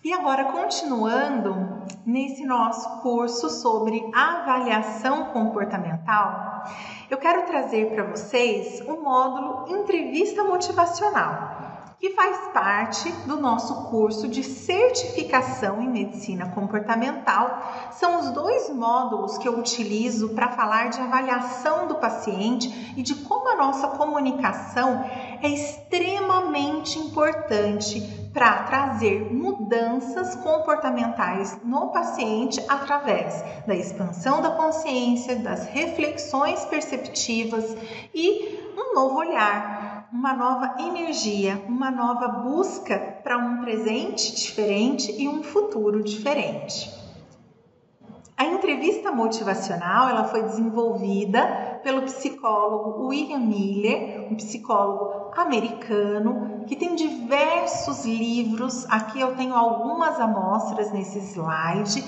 E agora, continuando nesse nosso curso sobre avaliação comportamental, eu quero trazer para vocês o módulo Entrevista Motivacional, que faz parte do nosso curso de certificação em medicina comportamental. São os dois módulos que eu utilizo para falar de avaliação do paciente e de como a nossa comunicação é extremamente importante para trazer mudanças comportamentais no paciente através da expansão da consciência, das reflexões perceptivas e um novo olhar, uma nova energia, uma nova busca para um presente diferente e um futuro diferente. A entrevista motivacional ela foi desenvolvida pelo psicólogo William Miller, um psicólogo americano que tem diversos livros. Aqui eu tenho algumas amostras nesse slide.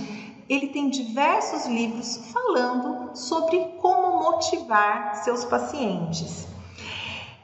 Ele tem diversos livros falando sobre como motivar seus pacientes.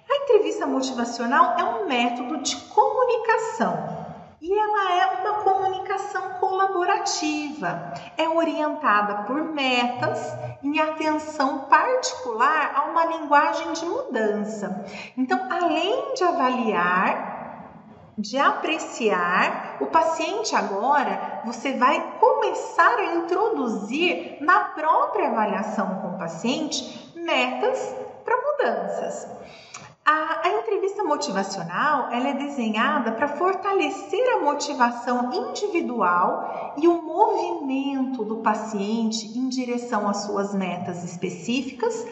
A entrevista motivacional é um método de comunicação e ela é uma comunicação colaborativa. É orientada por metas em atenção particular a uma linguagem de mudança. Então, além de avaliar, de apreciar, o paciente agora você vai começar a introduzir na própria avaliação com o paciente metas para mudanças. A entrevista motivacional ela é desenhada para fortalecer a motivação individual e o movimento do paciente em direção às suas metas específicas,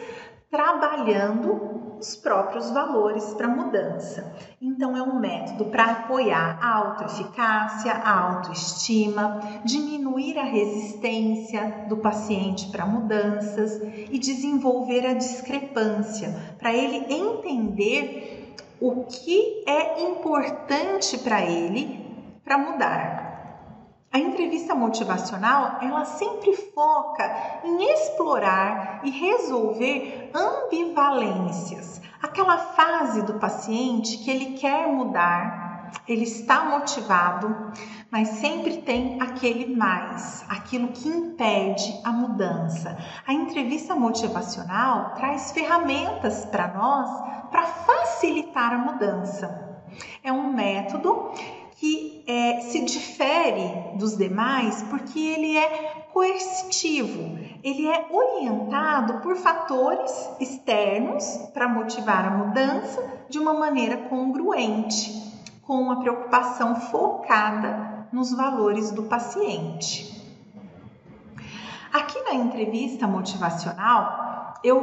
trabalhando os próprios valores para mudança. Então, é um método para apoiar a autoeficácia, a autoestima, diminuir a resistência do paciente para mudanças e desenvolver a discrepância, para ele entender o que é importante para ele para mudar. A entrevista motivacional, ela sempre foca em explorar e resolver ambivalências. Aquela fase do paciente que ele quer mudar, ele está motivado, mas sempre tem aquele mais, aquilo que impede a mudança. A entrevista motivacional traz ferramentas para nós para facilitar a mudança. É um método que se difere dos demais porque ele é coercitivo, ele é orientado por fatores externos para motivar a mudança de uma maneira congruente, com uma preocupação focada nos valores do paciente. Aqui na entrevista motivacional, eu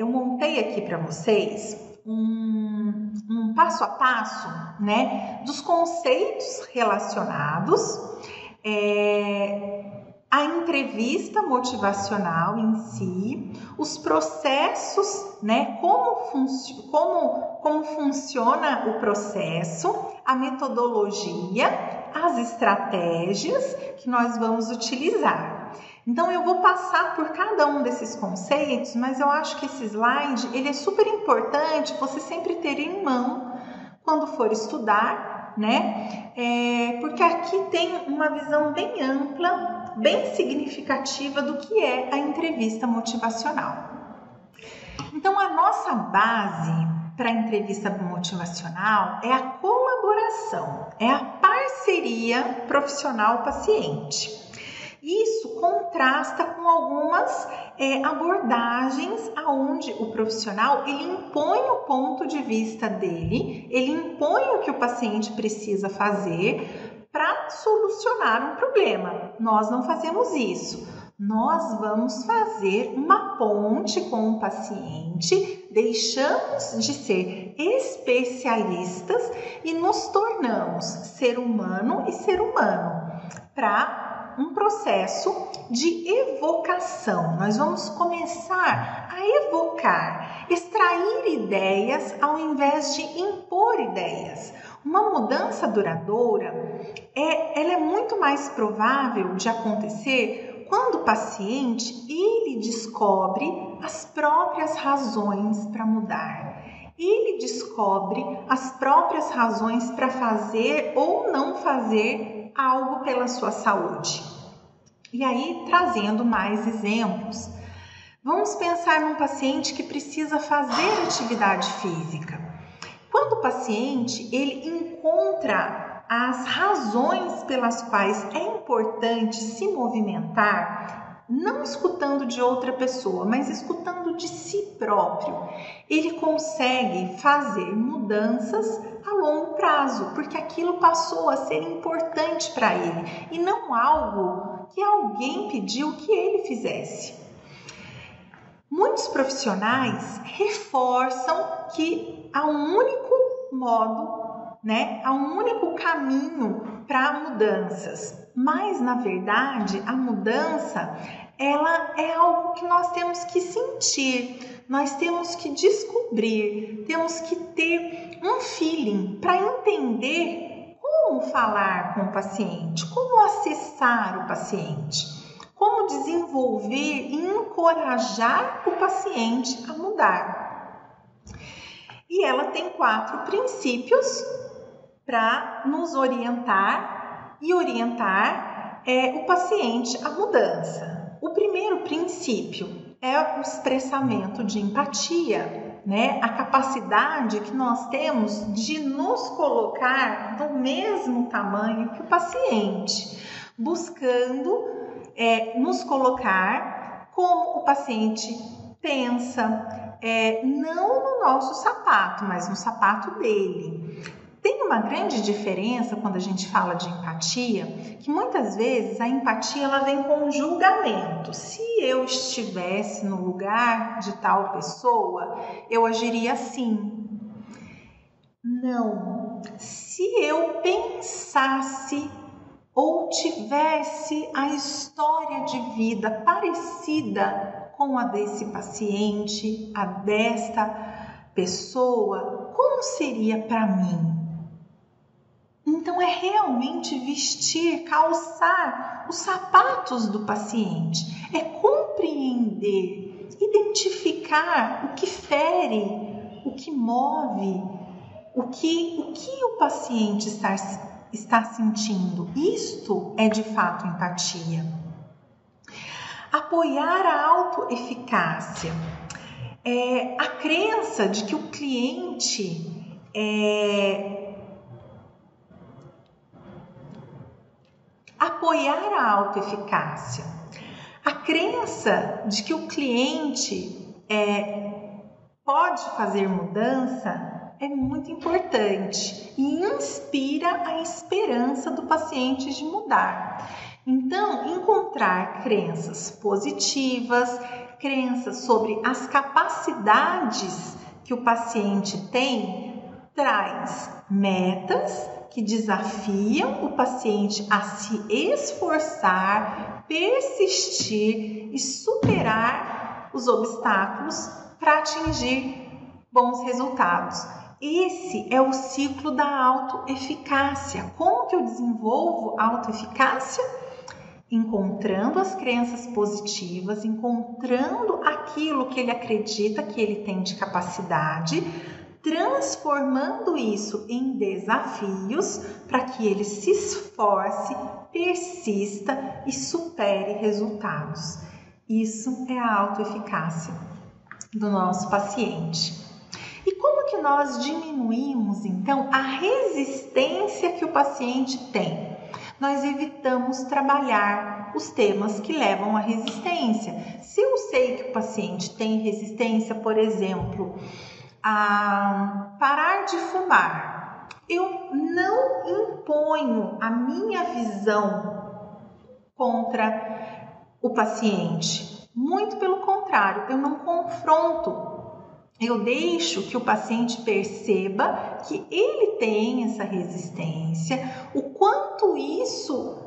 montei aqui para vocês um passo a passo, né, dos conceitos relacionados à entrevista motivacional em si, os processos, né, como funciona o processo, a metodologia, as estratégias que nós vamos utilizar. Então, eu vou passar por cada um desses conceitos, mas eu acho que esse slide ele é super importante você sempre ter em mão quando for estudar, né? Porque aqui tem uma visão bem ampla, bem significativa do que é a entrevista motivacional. Então, a nossa base para a entrevista motivacional é a colaboração, é a parceria profissional-paciente. Isso contrasta com algumas abordagens onde o profissional ele impõe o ponto de vista dele, ele impõe o que o paciente precisa fazer para solucionar um problema. Nós não fazemos isso. Nós vamos fazer uma ponte com o paciente, deixamos de ser especialistas e nos tornamos ser humano e ser humano para um processo de evocação. Nós vamos começar a evocar, extrair ideias ao invés de impor ideias. Uma mudança duradoura, ela é muito mais provável de acontecer quando o paciente ele descobre as próprias razões para mudar. ele descobre as próprias razões para fazer ou não fazer algo pela sua saúde. E aí, trazendo mais exemplos, vamos pensar num paciente que precisa fazer atividade física. Quando o paciente ele encontra as razões pelas quais é importante se movimentar, não escutando de outra pessoa, mas escutando de si próprio, ele consegue fazer mudanças a longo prazo, porque aquilo passou a ser importante para ele e não algo que alguém pediu que ele fizesse. Muitos profissionais reforçam que há um único modo, há um único caminho para mudanças, mas na verdade a mudança ela é algo que nós temos que sentir, nós temos que descobrir, temos que ter um feeling para entender como falar com o paciente, como acessar o paciente. Como desenvolver e encorajar o paciente a mudar. E ela tem 4 princípios para nos orientar e orientar o paciente à mudança. O primeiro princípio é o expressamento de empatia, a capacidade que nós temos de nos colocar do mesmo tamanho que o paciente, buscando nos colocar como o paciente pensa, não no nosso sapato, mas no sapato dele. Tem uma grande diferença quando a gente fala de empatia, que muitas vezes a empatia ela vem com um julgamento. Se eu estivesse no lugar de tal pessoa, eu agiria assim. Não. Se eu pensasse ou tivesse a história de vida parecida com a desse paciente, a desta pessoa, como seria para mim? Então é realmente vestir, calçar os sapatos do paciente, é compreender, identificar o que fere, o que move, o que o paciente está sentindo. Isto é de fato empatia. Apoiar a autoeficácia. A crença de que o cliente apoiar a autoeficácia. A crença de que o cliente pode fazer mudança é muito importante e inspira a esperança do paciente de mudar. Então, encontrar crenças positivas, crenças sobre as capacidades que o paciente tem, traz metas que desafiam o paciente a se esforçar, persistir e superar os obstáculos para atingir bons resultados. Esse é o ciclo da autoeficácia. Como que eu desenvolvo a autoeficácia? Encontrando as crenças positivas, encontrando aquilo que ele acredita que ele tem de capacidade, transformando isso em desafios para que ele se esforce, persista e supere resultados. Isso é a autoeficácia do nosso paciente. E como que nós diminuímos, então, a resistência que o paciente tem? Nós evitamos trabalhar os temas que levam à resistência. Se eu sei que o paciente tem resistência, por exemplo, a parar de fumar, eu não imponho a minha visão contra o paciente. Muito pelo contrário, eu não confronto. Eu deixo que o paciente perceba que ele tem essa resistência, o quanto isso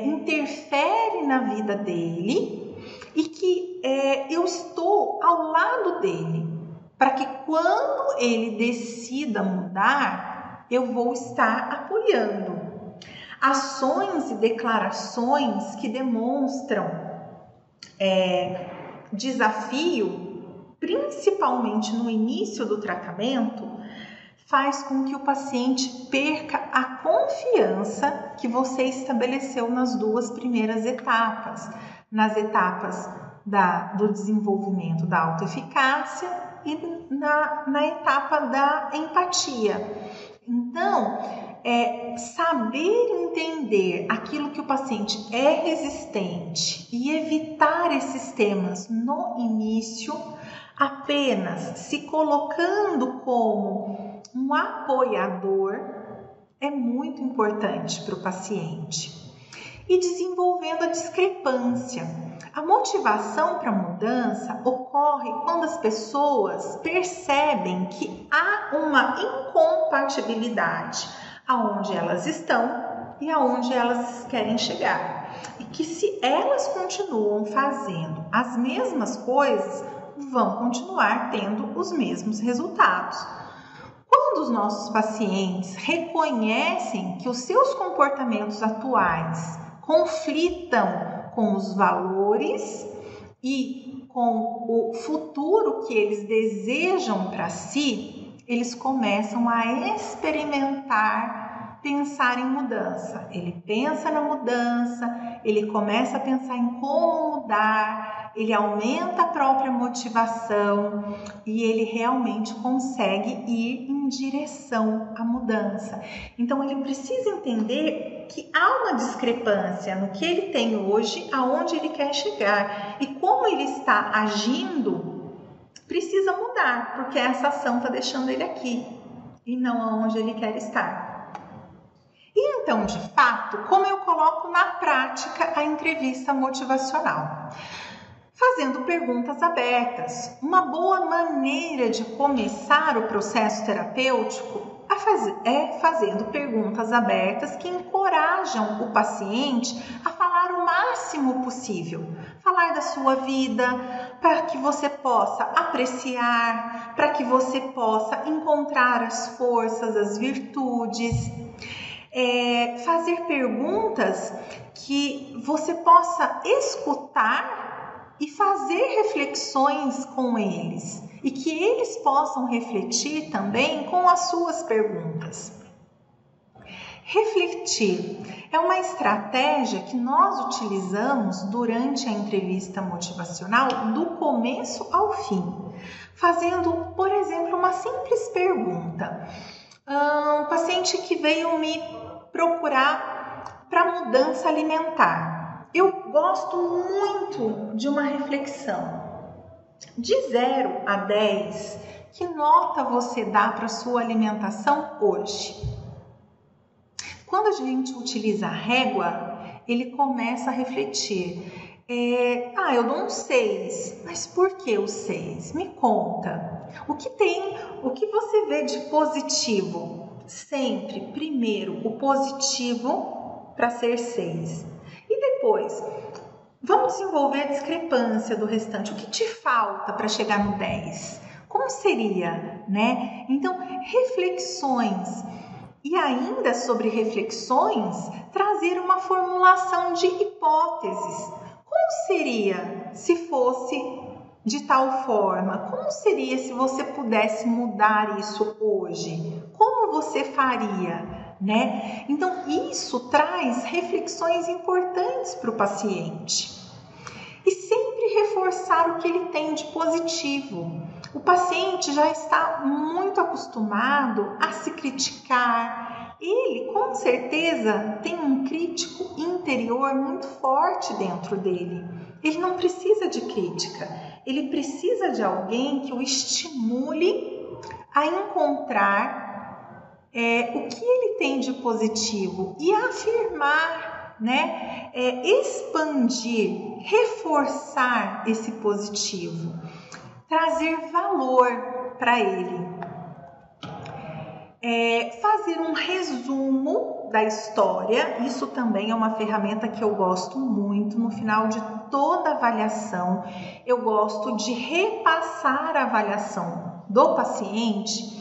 interfere na vida dele e que eu estou ao lado dele, para que quando ele decida mudar, eu vou estar apoiando. Ações e declarações que demonstram desafio principalmente no início do tratamento, faz com que o paciente perca a confiança que você estabeleceu nas 2 primeiras etapas, nas etapas do desenvolvimento da autoeficácia e na etapa da empatia. Então, saber entender aquilo que o paciente é resistente e evitar esses temas no início, apenas se colocando como um apoiador, é muito importante para o paciente. E desenvolvendo a discrepância. A motivação para a mudança ocorre quando as pessoas percebem que há uma incompatibilidade aonde elas estão e aonde elas querem chegar. E que se elas continuam fazendo as mesmas coisas, vão continuar tendo os mesmos resultados. Quando os nossos pacientes reconhecem que os seus comportamentos atuais conflitam com os valores e com o futuro que eles desejam para si, eles começam a experimentar, pensar em mudança. Ele pensa na mudança, ele começa a pensar em como mudar, ele aumenta a própria motivação e ele realmente consegue ir em direção à mudança. Então ele precisa entender que há uma discrepância no que ele tem hoje, aonde ele quer chegar, e como ele está agindo precisa mudar, porque essa ação está deixando ele aqui e não aonde ele quer estar. E então, de fato, como eu coloco na prática a entrevista motivacional? Fazendo perguntas abertas. Uma boa maneira de começar o processo terapêutico é fazendo perguntas abertas que encorajam o paciente a falar o máximo possível. Falar da sua vida, para que você possa apreciar, para que você possa encontrar as forças, as virtudes. Fazer perguntas que você possa escutar e fazer reflexões com eles e que eles possam refletir também com as suas perguntas. Refletir é uma estratégia que nós utilizamos durante a entrevista motivacional do começo ao fim, fazendo, por exemplo, uma simples pergunta. Um paciente que veio me procurar para mudança alimentar. Eu gosto muito de uma reflexão. De 0 a 10, que nota você dá para a sua alimentação hoje? Quando a gente utiliza a régua, ele começa a refletir. Eu dou um 6, mas por que o 6? Me conta. O que você vê de positivo? Sempre, primeiro, o positivo para ser 6. E depois, vamos desenvolver a discrepância do restante. O que te falta para chegar no 10? Como seria, né? Então, reflexões. E ainda sobre reflexões, trazer uma formulação de hipóteses. Como seria se fosse de tal forma? Como seria se você pudesse mudar isso hoje? Como você faria, né? Então, isso traz reflexões importantes para o paciente. E sempre reforçar o que ele tem de positivo. O paciente já está muito acostumado a se criticar. Ele, com certeza, tem um crítico interior muito forte dentro dele. Ele não precisa de crítica. Ele precisa de alguém que o estimule a encontrar o que ele tem de positivo e a afirmar, né? Expandir, reforçar esse positivo, trazer valor para ele. Fazer um resumo da história, isso também é uma ferramenta que eu gosto muito. No final de toda avaliação, eu gosto de repassar a avaliação do paciente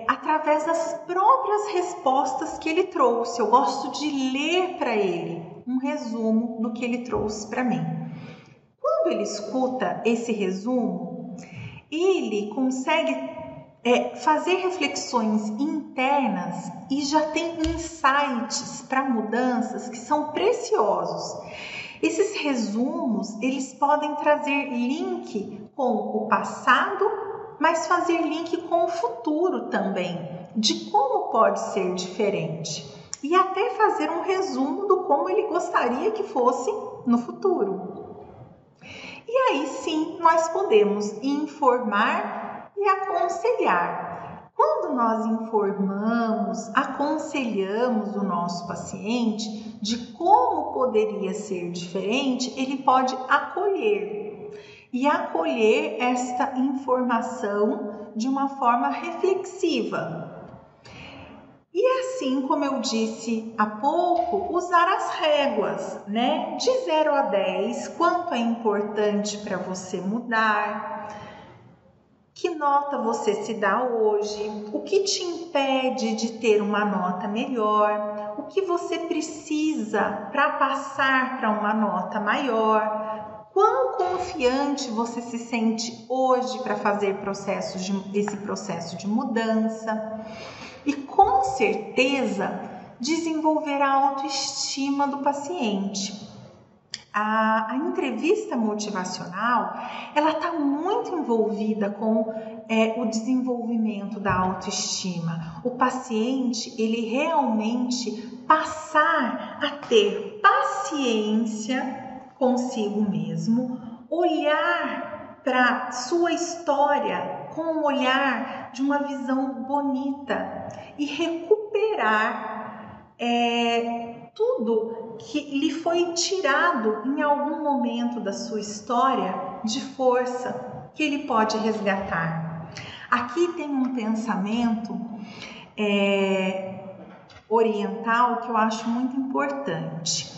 através das próprias respostas que ele trouxe. Eu gosto de ler para ele um resumo do que ele trouxe para mim. Quando ele escuta esse resumo, ele consegue fazer reflexões internas e já tem insights para mudanças que são preciosos. Esses resumos, eles podem trazer link com o passado, mas fazer link com o futuro também, de como pode ser diferente. E até fazer um resumo do como ele gostaria que fosse no futuro. E aí sim, nós podemos informar e aconselhar. Quando nós informamos, aconselhamos o nosso paciente de como poderia ser diferente, ele pode acolher. E acolher esta informação de uma forma reflexiva. E assim, como eu disse há pouco, usar as réguas, né? De 0 a 10, quanto é importante para você mudar, que nota você se dá hoje, o que te impede de ter uma nota melhor, o que você precisa para passar para uma nota maior, quão confiante você se sente hoje para fazer esse processo de mudança. E com certeza desenvolver a autoestima do paciente. A entrevista motivacional, ela está muito envolvida com o desenvolvimento da autoestima. O paciente, ele realmente passar a ter paciência consigo mesmo, olhar para sua história com um olhar de uma visão bonita e recuperar tudo que lhe foi tirado em algum momento da sua história de força que ele pode resgatar. Aqui tem um pensamento oriental que eu acho muito importante.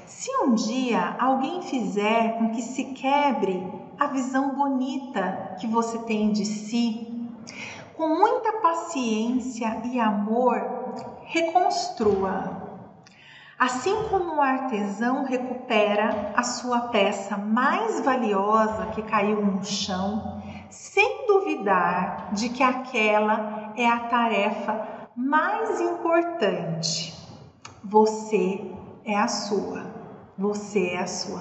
Se um dia alguém fizer com que se quebre a visão bonita que você tem de si, com muita paciência e amor, reconstrua. Assim como um artesão recupera a sua peça mais valiosa que caiu no chão, sem duvidar de que aquela é a tarefa mais importante. Você é a sua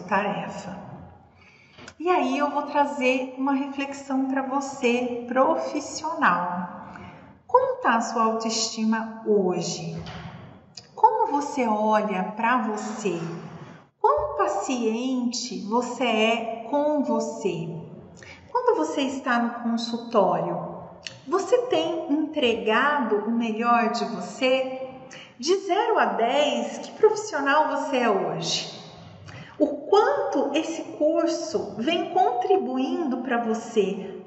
tarefa. E aí eu vou trazer uma reflexão para você, profissional. Como está a sua autoestima hoje? Como você olha para você? Quão paciente você é com você? Quando você está no consultório, você tem entregado o melhor de você? De 0 a 10, que profissional você é hoje? O quanto esse curso vem contribuindo para você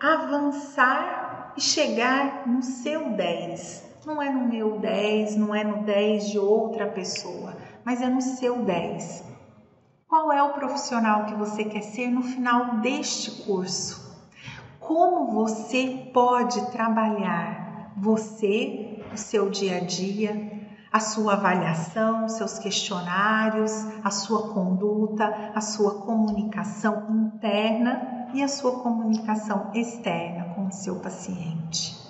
avançar e chegar no seu 10. Não é no meu 10, não é no 10 de outra pessoa, mas é no seu 10. Qual é o profissional que você quer ser no final deste curso? Como você pode trabalhar você, o seu dia a dia, a sua avaliação, seus questionários, a sua conduta, a sua comunicação interna e a sua comunicação externa com o seu paciente.